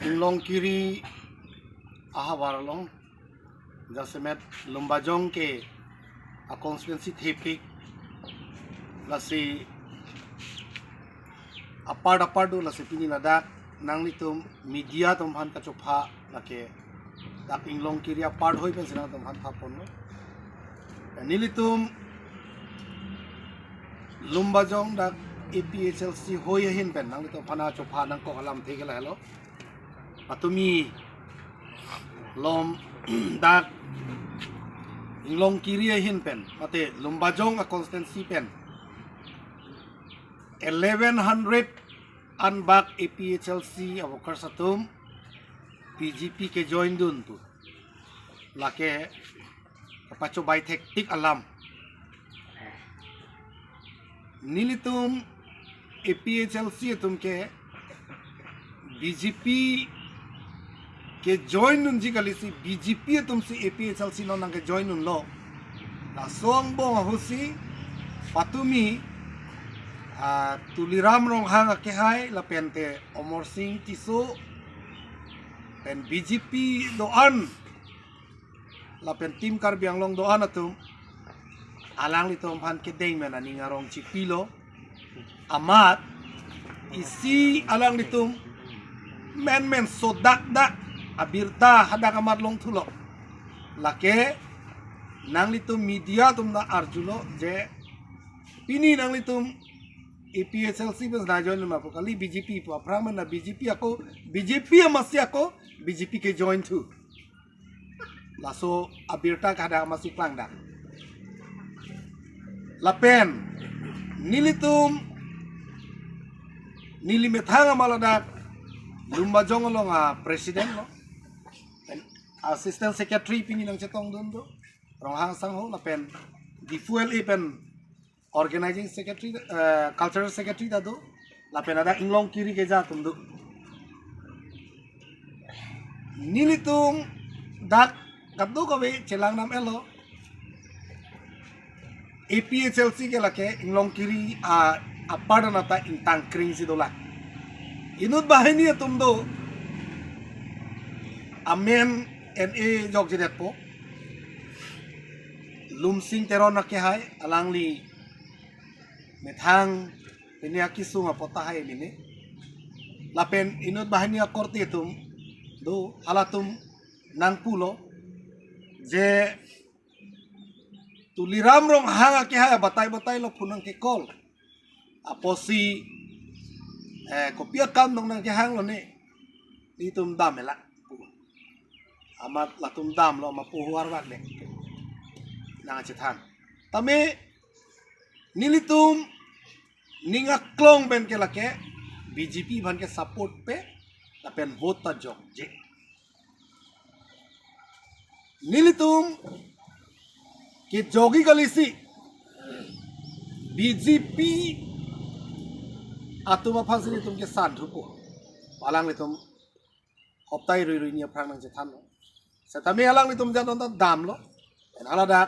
Inglong kiri aha waralong jasemet lumbajong ke a constituency thepik lasi apadu lasi pini ladak nang nitum media tum han kachopha lake dak inglong kiri apad hoi pen sinang tum han thapon no nilitum lumbajong dak APHLC hoi hin pen nang nitum phana chopha nang ko alam thegela hello atumi lom dak inglong kiri hin pen mate lumbajong a constituency pen 1100 anbak APHLC awakar satum PGP ke join dun tu lake kapacho by hektik alam nilitum APHLC tum ke BJP ke join nun ji kali si BJP tum si APHLC no nang ke join nun lo la song bong husi patumi tuliram rong hang ke hai la pente Omor Singh Tiso pen BJP doan la pen tim Karbiang Long doan atum alang li tom han ke deng men ani ngarong chipilo amat isi alang litum men sodak dak abirta hadak amat long thulo lake nang litum media tum na arjulo je pini nang litum APHLC bes na join ma kali BJP po praman na BJP ako BJP masih ako BJP ke join tu laso abirta kada masih klang dak lapen nilitum nilimethanga maladak lumbajong lo nga presiden lo assistant secretary pini nang chetong dun do rong hang sang ho lapen di fuel pen organizing secretary cultural secretary da do lapen ada inglong kiri ke ja tum do nilitum dak kaddo ko be chelang nam elo APHLC ke lake inglong kiri apad nata intang kring si dola inut bahini tum do amen NA jog jedet po lumsing teron na ke hai alangli methang penia kisu nga pota hai mini lapen inut bahini korte tum do halatum nang pulo je tuliram rong hanga ke hai batay lo punang ke kol aposi kopia kam nong nang ke hang lo ni ditum dam la amat latum dam lo mapuhuar wat le nang chethan tame nilitum ninga klong ben ke lake BJP ban ke support pe lapen vote ta jok je nilitum ke jogi galisi BJP atuma phasini tum ke san thupo palang litum hoptai rui nya prang nang jethan lo setami alang litum janon ta dam lo en alada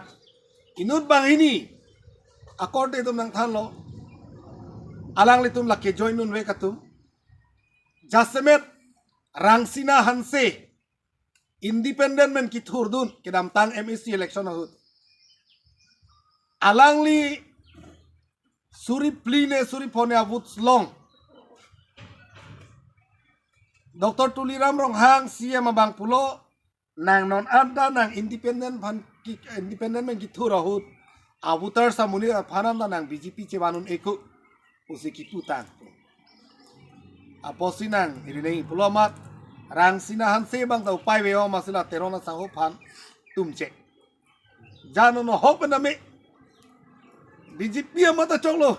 inut bang ini akorde tum nang than lo alang litum lake join nun we katum jasemet rangsina hanse independent men ki thurdun kedam tang MEC election ahut alangli suri pline suri phone avut long Dr. Tuliram rong hang CM abang pulo nang non anda nang independent men ki thur ahut avutar samuni phanan nang BJP chebanun eku usiki putang aposinang irinei pulo mat rang sinahan se bang tau pai weo masila terona saho phan tumche jano no hop na me BJP amata choklo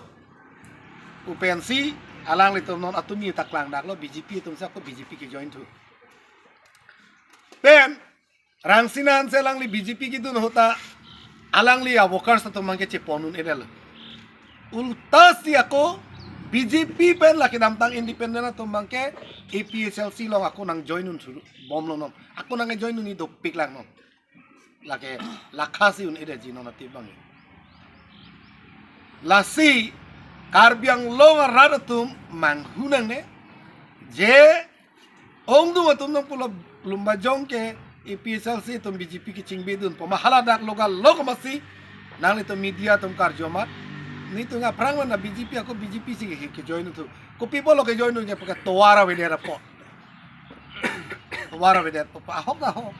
upensi alang litum non atumi taklang dak lo BJP tum sa ko BJP ke join tu pen rang sinahan se lang li BJP ki dun hota alang li avokar sa tumang ke cheponun edel ulta si ako BJP pen laki damtang independen na tumbang ke APHLC long ako nang join nun suru bom lo nom ako nang join nun ni dopik lang nom laki lakasi un ede jino na tibang lasi Karbiang Long radatum manghunang ne je ong du atum nang pula lumba jong ke EPSLC tum BJP ki chingbe dun pamahala dak logal lokomasi nang itu media tum karjomat ni tu nga prang na BJP ako BJP si ke join tu ko people lo ke join nya pakai towara wedera po towara wedera po ahok na ho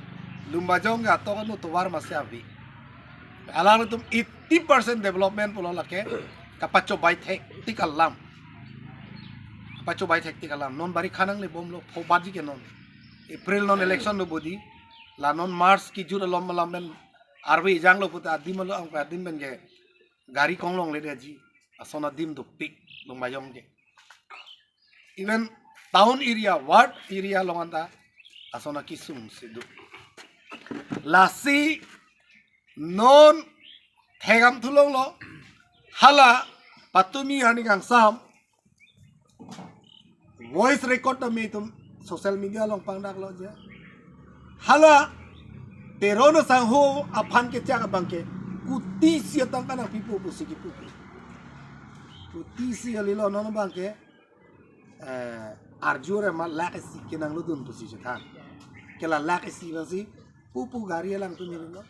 lumba jong ga to kanu towar masya vi alang tum 80% development pulo lake kapacho bai thek tikalam pacho bai thek tikalam non bari khanang le bom lo phobaji ke non April non election no bodi la non March ki jura lom lamben arwi jang lo puta dim lo ang dim ben ge gari konglong le ji asona dim do pik lom bayong ge even town area ward area longanda asona kisum sidu lasi non thegam thulong lo hala patumi hani kang sam voice record na may tum social media long pangdak lo ja hala terono sangho apan ke tiang bangke kuti sia tang kana pipu pusiki pupu kuti sia lilo nono bangke arjure ma lakasi kinang ludun pusi jatan kela lakasi basi pupu gari lang tumi no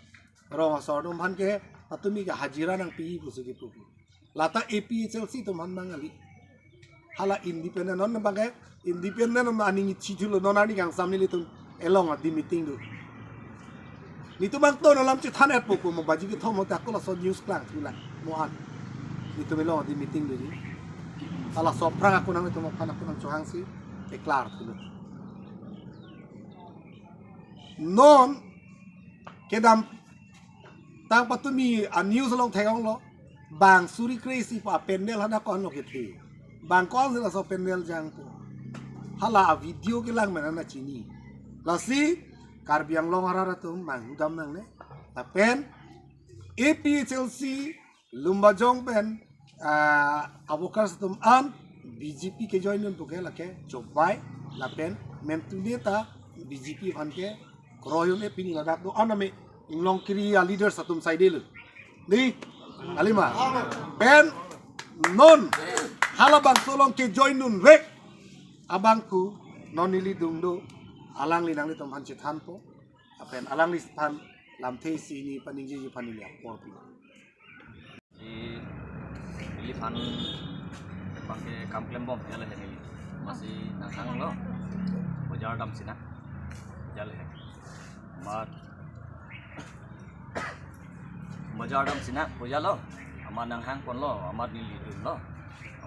rong sordom han ke atumi ga hajira nang pi pusiki pupu lata APHLC to man mangali hala independent non bagai independent non ani chichulo non ani kang samni litum elong di meeting du nitu bang to nolam chi than at poku mo baji ki thomo ta ko la so news klang tula mo an nitu melong di meeting du ji hala so prang aku nang itu mo pan aku nang chohang si deklar tulu non kedam tang patumi a news long thegong lo bang suri crazy pa pendel hada kon lo kethi bang kon sila so pendel jang po hala a video ke lang mana na chini lasi karbiang long harara tum mang udam nang ne tapen APHLC lumba jong pen avokar tum an BJP ke join nun puke lake jobai lapen mentuleta BJP van ke kroyon e pini ladak do aname inglong kiri leader satum saidel ni alima pen non halabang tolong ke join nun rek abangku non nili dungdo alang linang litom han chethan po apen alang listan lam the si ni paningji ji panili por pi ini fan pakai kamplem bom ya leh ini masih nang lo bajar dam sina jale mat bajar dam sina boja lo amar nang hang pon lo amar ni lidun lo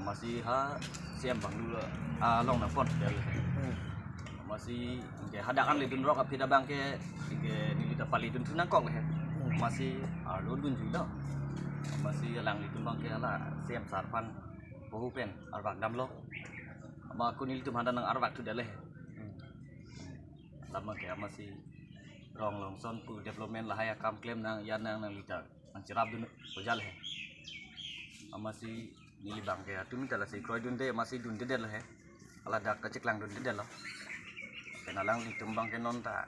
masih ha siam bang dulu long na pon ya leh masih ke hadakan lidun rok apida bang ke ni lida palidun tunang kong leh masih lo dun juga masih lang lidun bang ke ala siam sarpan bohu pen arbak dam lo ama aku ni litum handa nang arbak tu daleh lama ke masih long son pu development lah ya kam claim nang yan nang lida nang cerap dun bojal he masih nili bang ke tu minta lah si kroy dun de masih dun de lah he ala dak kecik lang dun de lo kenalang litum bang ke non ta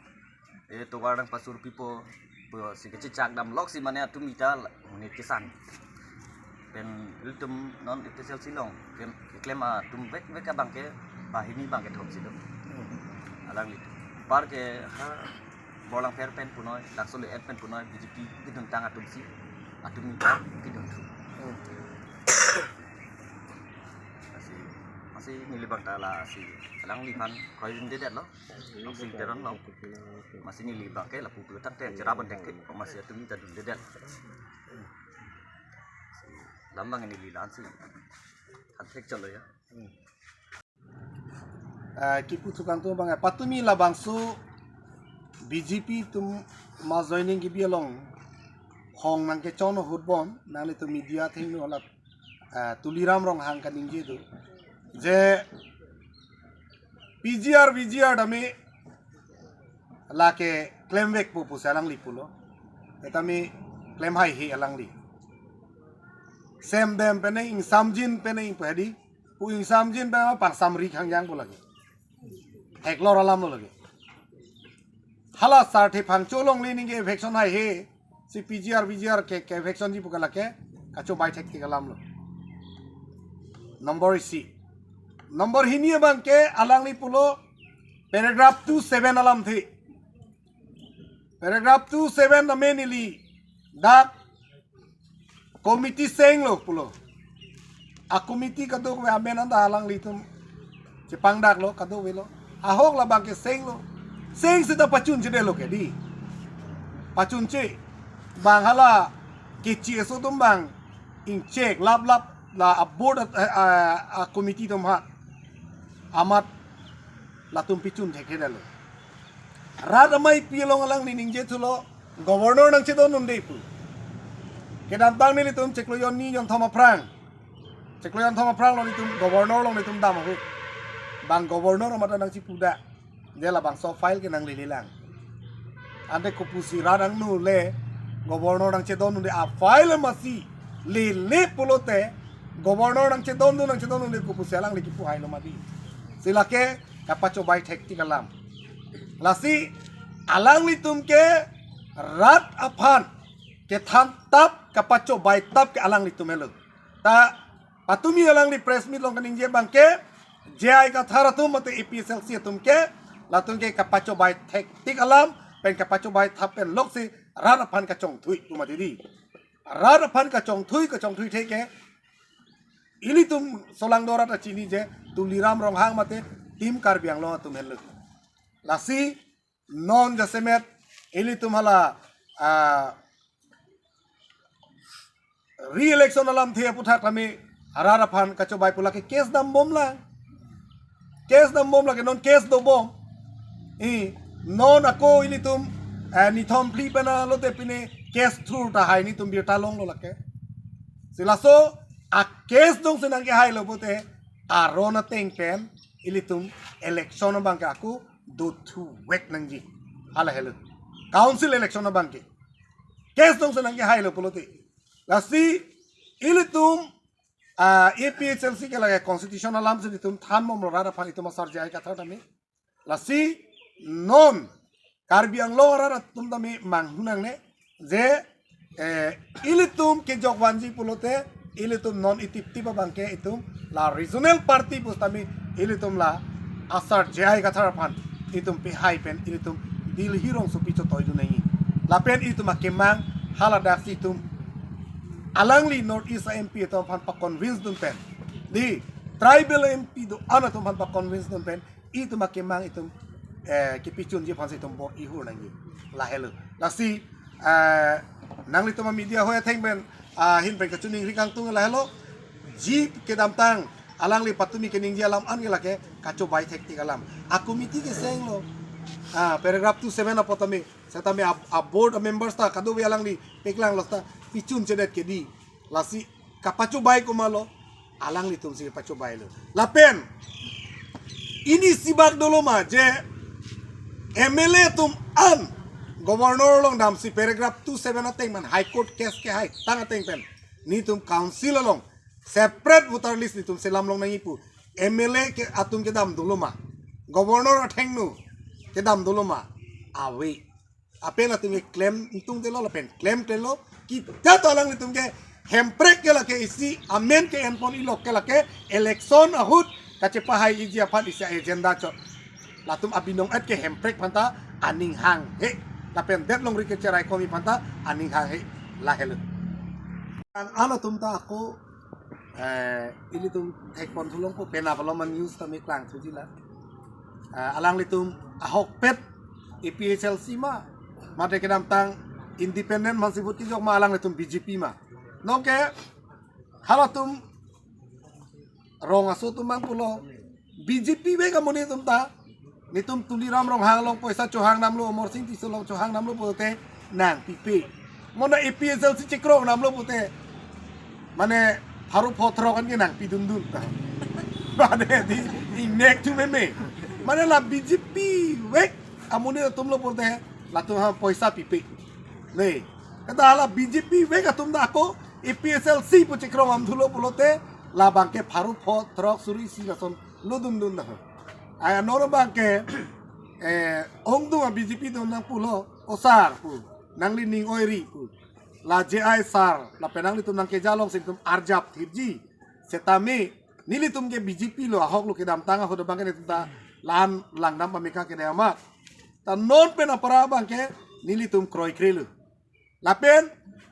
tu warang pasur pipo si kecik cak dam lok si mana tu minta menit kisan dan litum non itu silong klaim tum vek bang ke bahini bang ke thom sido alang litum par ke ha bolang fair pen punoi langsung le pen punoi BJP kidung tang atum si atum minta kidung tu masih nili bang tala si alang lipan koi dun dedet lo masih deron lo masih nili bang ke la pupulu tang te jeraban dek masih atum minta dun dedet lambang ini lilan sih antek calo ya kipu tukang tu bang patumi la bangsu BJP tum ma joining ki bialong hong nang ke chono hutbon nang tu media thing no la tuliram rong hang kan inji tu je BGR dami la ke claim vek pu salang lipulo etami claim hai hi alang li sem dem pene ing samjin pene ing pedi pu ing samjin ba pang samri khang yang bo lagi eklor alam lo lagi hala sarthi phang cholong lening ke vaccine hai he si BGR ke vaccine ji pukala ke kacho bai thek ke alam lo number hini bang ke alang li pulo paragraph 27 alam thi paragraph 27 na menili dak committee seng lo pulo a committee kaduk we amen anda alang litum si pangdak lo kaduk we lo ahok la bangke seng lo seng sita pacun jede lo ke di pacun ce bang hala kici eso tum bang in cek lap la board a committee tum ha amat latum picun theke lo rada mai pilong alang ni ningje tulo governor nang chedon nunde pu kedam tang ni litum cekloyon ni yon thoma prang lo litum governor long litum dam hu bang governor amata nang cipuda dia la bang so file ke nang lilang ande ko pusi radang nu le governor nang chedon nunde a file masi le pulote governor nang chedon nunde ko pusi alang li kipu hailo madi silake kapacho bai thekti kalam lasi alang litum ke rat aphan ke tham tap kapacho bai tap ke alang litum elo ta patumi alang li press meet long kaning je bangke jai ka tharatum mate EPSLC tum ke latung ke kapacho bai thekti kalam pen kapacho bai thap pen loksi rat aphan ka chong thui tu mate di rat aphan ka chong thui theke ilitum solang dorat a chini je tuliram rong hang mate tim karbiang lo tum helu lasi non jasemet ilitum hala re-election alam thia putha kami arara phan kacho bai pula ke case dam bom la ke non case do bom non ako ilitum ni thom pli bana lo te pine case through ta hai ni tum bi ta long lo la ke silaso a case dong senang ke hai lo pute arona teng pen ilitum election bang ka aku do thu wek nang ji hala helu council election bang ke case dong senang ke hai lo pulote lasi ilitum EPSLC ke lage constitutional alam se ilitum than mom rara phan itum sar jai ka thata me lasi non karbiang lo rara tum tami manghunang ne je ilitum ke jogwanji pulote ilitum non itip bang ke itum la regional party pustami ilitum la asar jai ka thara phan itum pe hai pen ilitum dil hirong su picho toy du nei la pen itum akemang hala dak itum alangli north east MP to phan pa convince dun pen di tribal MP do ana to phan pa convince dun pen itum akemang itum ke pichun je phan se itum bor i hu nang la helu la si nangli to media hoya theng ben hin pen ka chuning rikang tung la helo ji ke dam tang alangli patumi ke ning alam an gela ke kacho bai thekti kalam a committee ke seng lo paragraph 27 apotami setami a board members ta kadu alangli peklang lo ta pichun chedet ke di lasi kapacho bai ko malo alangli tum si pacho bai lo lapen ini sibak dolo ma je MLA tum an governor long dam si paragraph 27 ateng man high court case ke hai tang ateng pen ni tum council long separate voter list ni tum selam long nang ipu MLA ke atum ke dam duluma governor atheng nu ke dam duluma awe apen atum ke claim tung delo pen claim telo kita tolang ni tum ke hemprek ke la ke isi amen ke enpon ilok ke la ke election ahut kache pahai iji aphat isi agenda cho latum abinong at ke hemprek panta aning hang he lapen det long rike cerai komi panta aning hang he la helu ana tum ta ako ini tum tekpon tulong po pena paloman news tami klang tujila alang litum ahok pet EPSLC ma mate kedam tang independent masibut ki jok ma alang litum BJP ma noke halatum rong asu tum bang pulo BJP be kamuni tum ta nitum tuliram rong hanglong poisa chohang namlo omor sing tisulong chohang namlo pote nang pipi mona EPSLC cikro namlo pote mane haru potro kan ke nang pidundun bade di nek tu meme mane la BJP wek amuni tum lo pote la tu ha poisa pipi le kata la BJP wek atum da ko EPSLC po cikro am thulo polote la bangke haru potro suri sinason ludun dun da ay anoro bangke ongdu BJP do nang pulo osar pu nang lining oiri pu la JI sar la penang litum nang ke jalong situm arjap thirji setami nilitum ke BJP lo ahok lo ke dam tanga hodo bangke nitum ta lan langnam pamika kene amak ta non pen apara bangke nili tum kroi krelu lapen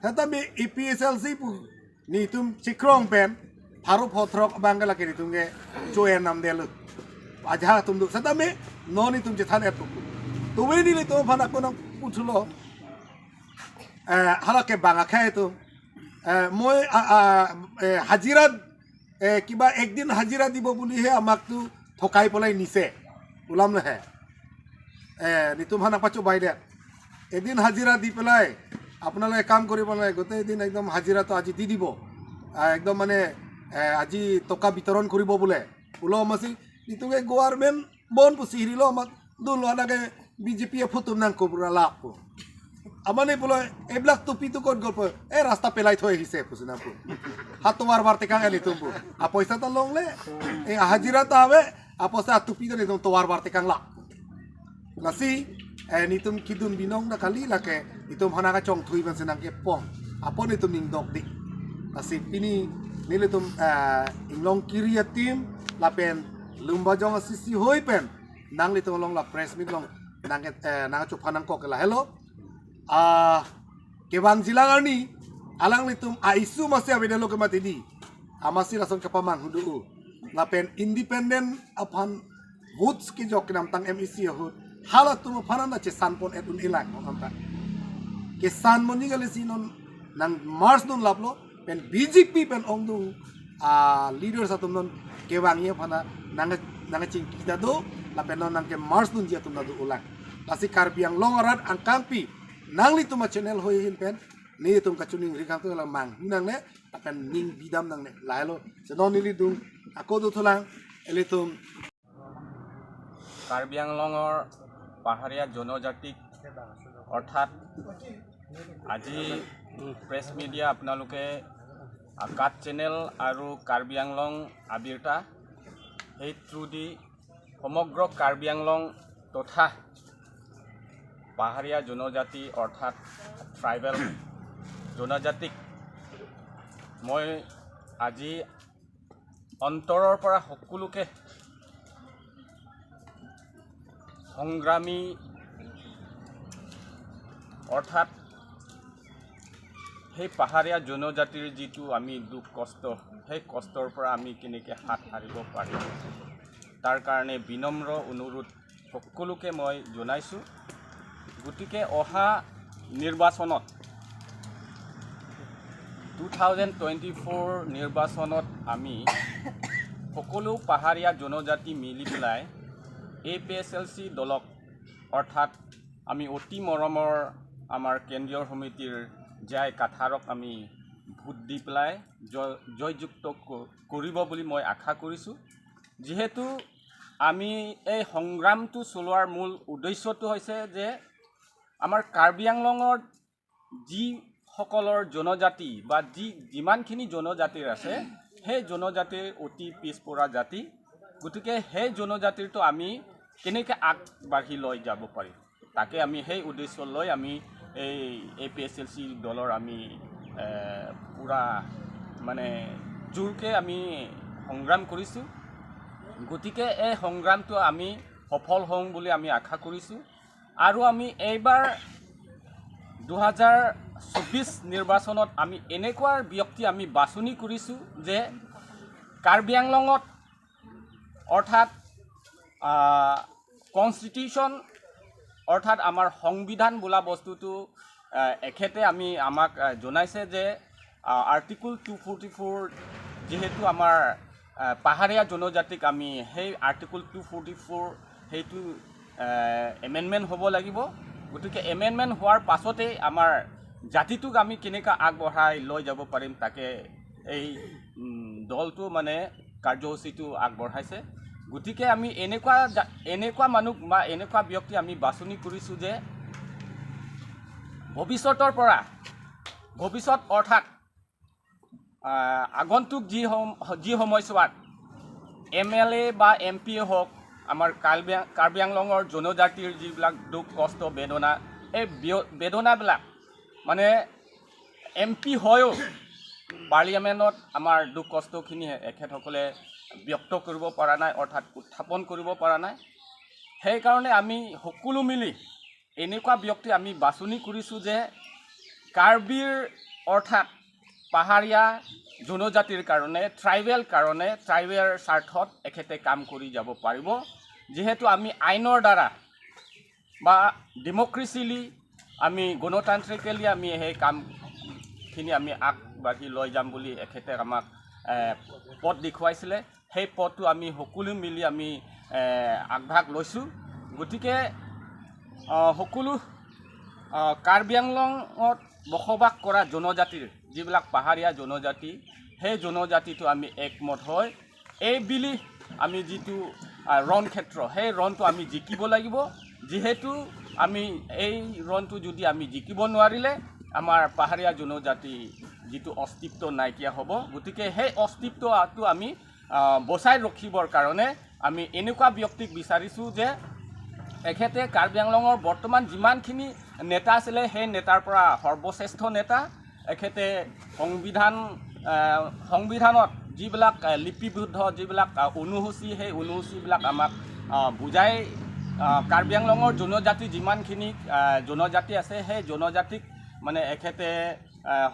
tetapi EPSLC pu ni tum cikrong pen haru photrok bangala kini tumge choen nam delu aja tum du satame noni tum jethan et tuwe nili tum phana konang puchulo halake banga khay tu মই হাজিরাত কিবা একদিন হাজিরা দিব বুলিহে আমাক তো ঠকাই পেলাই নিছে ওলাম নাহে নিতুম হানা পাচো বাইদে এদিন হাজিরা দি পেলাই আপোনালোকে কাম কৰিব নালাগে গোটেই দিন একদম হাজিৰাটো আজি দি দিব একদম মানে আজি টকা বিতৰণ কৰিব বোলে ওলাম মাছি নিতুকে গভৰ্ণমেণ্ট বন পুচি হিৰিলো আমাক দুলৱানাকে বিজেপিয়ে ফুটুম নাং কবুৰা লাভ amane pula eblak topi tu kot golpo rasta pelai thoi hise pusina pu hatu war war tekang ali tumbu apoisa ta long le hajira ta ave aposa topi ta ni to war war tekang la nasi ni tum kidun binong na kali la ke itum hana ka chong thui ban senang ke pong apon itum ning dok dik nasi pini nile tum inglong kiri tim la pen lumba jong sisi hoi pen nang li tum long la press meet long nang nang chu phanang ko la hello kebang jilangarni alang litum aisu masih abeda lo kemati di amasi langsung kepaman hudu lapen independent apan votes ki jok nam tang MEC hud halat tum phanana che sanpon etun ilak nganta ke san moni gale sinon nang mars nun laplo pen BJP pen ongdu leaders atum non kebang ye phana nang ching kita do lapen non nang ke mars nun ji atum do ulang lasi karbiang longarat angkampi nangli tuma channel hoi hin pen ni tum kachuning rikang tu la mang nang ne akan ning bidam nang ne lailo senon nili dung ako do thulang elitum Karbi আংলঙৰ পাহাৰীয়া জনজাতিক অৰ্থাৎ আজি press media আপোনালোকে কাট channel আৰু কাৰ্বি আংলং আবিৰ্তা সেই through দি সমগ্ৰ কাৰ্বি আংলং তথা পাহাৰীয়া জনজাতি অৰ্থাৎ ট্ৰাইবেল জনজাতিক মই আজি অন্তৰৰ পৰা সকলোকে সংগ্ৰামী অৰ্থাৎ সেই পাহাৰীয়া জনজাতিৰ যিটো আমি দুখ কষ্ট সেই কষ্টৰ পৰা আমি কেনেকৈ হাত সাৰিব পাৰিম তাৰ কাৰণে বিনম্ৰ অনুৰোধ সকলোকে মই জনাইছোঁ গতিকে অহা নিৰ্বাচনত 2024 নিৰ্বাচনত আমি সকলো পাহাৰীয়া জনজাতি মিলি পেলাই APSLC দলক অৰ্থাৎ আমি অতি মৰমৰ আমাৰ কেন্দ্ৰীয় সমিতিৰ জয় কাথাৰক আমি ভোট দি পেলাই জয়যুক্ত কৰিব বুলি মই আশা কৰিছোঁ যিহেতু আমি এই সংগ্ৰামটো চলোৱাৰ মূল উদ্দেশ্যটো হৈছে যে আমাৰ কাৰ্বি আংলঙৰ যিসকলৰ জনজাতি বা যিমানখিনি জনজাতিৰ আছে সেই জনজাতিৰ অতি পিছপৰা জাতি গতিকে সেই জনজাতিৰটো আমি কেনেকৈ আগবাঢ়ি লৈ যাব পাৰিম তাকে আমি সেই উদ্দেশ্য লৈ আমি এই APSLC দলৰ আমি পুৰা মানে জোৰকৈ আমি সংগ্ৰাম কৰিছোঁ গতিকে এই সংগ্ৰামটো আমি সফল হওঁ বুলি আমি আশা কৰিছোঁ আৰু আমি এইবাৰ 2024 নিৰ্বাচনত আমি এনেকুৱা ব্যক্তি আমি বাছনি কৰিছোঁ যে কাৰ্বি আংলঙত অৰ্থাৎ কনষ্টিটিউশ্যন অৰ্থাৎ আমাৰ সংবিধান বোলা বস্তুটো এখেতে আমাক জনাইছে যে আৰ্টিকল 244 যিহেতু আমাৰ পাহাৰীয়া জনজাতিক আমি সেই আৰ্টিকল 244 সেইটো এমেণ্ডমেণ্ট হ'ব লাগিব গতিকে এমেণ্ডমেণ্ট হোৱাৰ পাছতেই আমাৰ জাতিটোক আমি কেনেকৈ আগবঢ়াই লৈ যাব পাৰিম তাকে এই দলটো মানে কাৰ্যসূচীটো আগবঢ়াইছে গতিকে আমি এনেকুৱা মানুহ বা এনেকুৱা ব্যক্তি আমি বাছনি কৰিছোঁ যে ভৱিষ্যত অৰ্থাৎ আগন্তুক যি সময়ছোৱাত MLA বা MP হওক আমাৰ কাৰ্বি আংলঙৰ জনজাতিৰ যিবিলাক দুখ কষ্ট বেদনা এই বেদনাবিলাক মানে MP হয়ও পাৰ্লিয়ামেণ্টত আমাৰ দুখ কষ্টখিনি এখেতসকলে ব্যক্ত কৰিব পৰা নাই অৰ্থাৎ উত্থাপন কৰিব পৰা নাই সেইকাৰণে আমি সকলো মিলি এনেকুৱা ব্যক্তি আমি বাছনি কৰিছোঁ যে কাৰ্বিৰ অৰ্থাৎ পাহাৰীয়া জনজাতিৰ কাৰণে ট্ৰাইবেল স্বাৰ্থত এখেতে কাম কৰি যাব পাৰিব। যিহেতু আমি আইনৰ দ্বাৰা বা ডেমক্ৰেচিলি আমি গণতান্ত্ৰিকেলি আমি সেই কামখিনি আমি আগবাঢ়ি লৈ যাম বুলি এখেতে আমাক পথ দেখুৱাইছিলে। সেই পথটো আমি সকলো মিলি আমি আগভাগ লৈছোঁ। গতিকে সকলো কাৰ্বি আংলঙত বসবাস কৰা জনজাতিৰ যিবিলাক পাহাৰীয়া জনজাতি, সেই জনজাতিটো আমি একমত হৈ এইবুলি আমি যিটো ৰণক্ষেত্ৰ, সেই ৰণটো আমি জিকিব লাগিব। যিহেতু আমি এই ৰণটো যদি আমি জিকিব নোৱাৰিলে আমাৰ পাহাৰীয়া জনজাতি যিটো অস্তিত্ব নাইকিয়া হ'ব। গতিকে সেই অস্তিত্বটো আমি বচাই ৰাখিবৰ কাৰণে আমি এনেকুৱা ব্যক্তিক বিচাৰিছোঁ যে এখেতে কাৰ্বি আংলঙৰ বৰ্তমান যিমানখিনি নেতা আছিলে সেই নেতাৰ পৰা সৰ্বশ্ৰেষ্ঠ নেতা। এখেতে সংবিধানত যিবিলাক লিপিবদ্ধ যিবিলাক অনুসূচী, সেই অনুসূচীবিলাক আমাক বুজাই কাৰ্বি আংলঙৰ জনজাতি যিমানখিনি জনজাতি আছে সেই জনজাতিক মানে এখেতে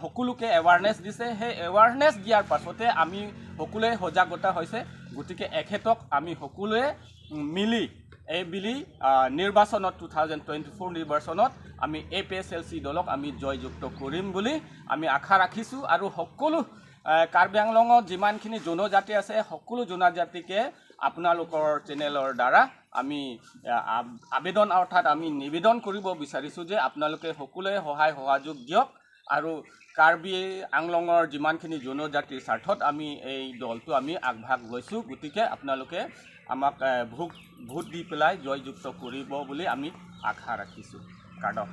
সকলোকে এৱাৰনেছ দিছে। সেই এৱাৰনেছ দিয়াৰ পাছতে আমি সকলোৱে সজাগতা হৈছে। গতিকে এখেতক আমি সকলোৱে মিলি এইবুলি নিৰ্বাচনত 2024 নিৰ্বাচনত আমি APSLC দলক আমি জয়যুক্ত কৰিম বুলি আমি আশা ৰাখিছোঁ। আৰু সকলো কাৰ্বি আংলঙত যিমানখিনি জনজাতি আছে সকলো জনজাতিকে আপোনালোকৰ চেনেলৰ দ্বাৰা আমি আবেদন অৰ্থাৎ আমি নিবেদন কৰিব বিচাৰিছোঁ যে আপোনালোকে সকলোৱে সহায় সহযোগ দিয়ক। আৰু কাৰ্বি আংলঙৰ যিমানখিনি জনজাতিৰ স্বাৰ্থত আমি এই দলটো আমি আগভাগ লৈছোঁ। গতিকে আপোনালোকে আমাক ভোট দি পেলাই জয়যুক্ত কৰিব বুলি আমি আশা ৰাখিছোঁ। কাৰ্ডক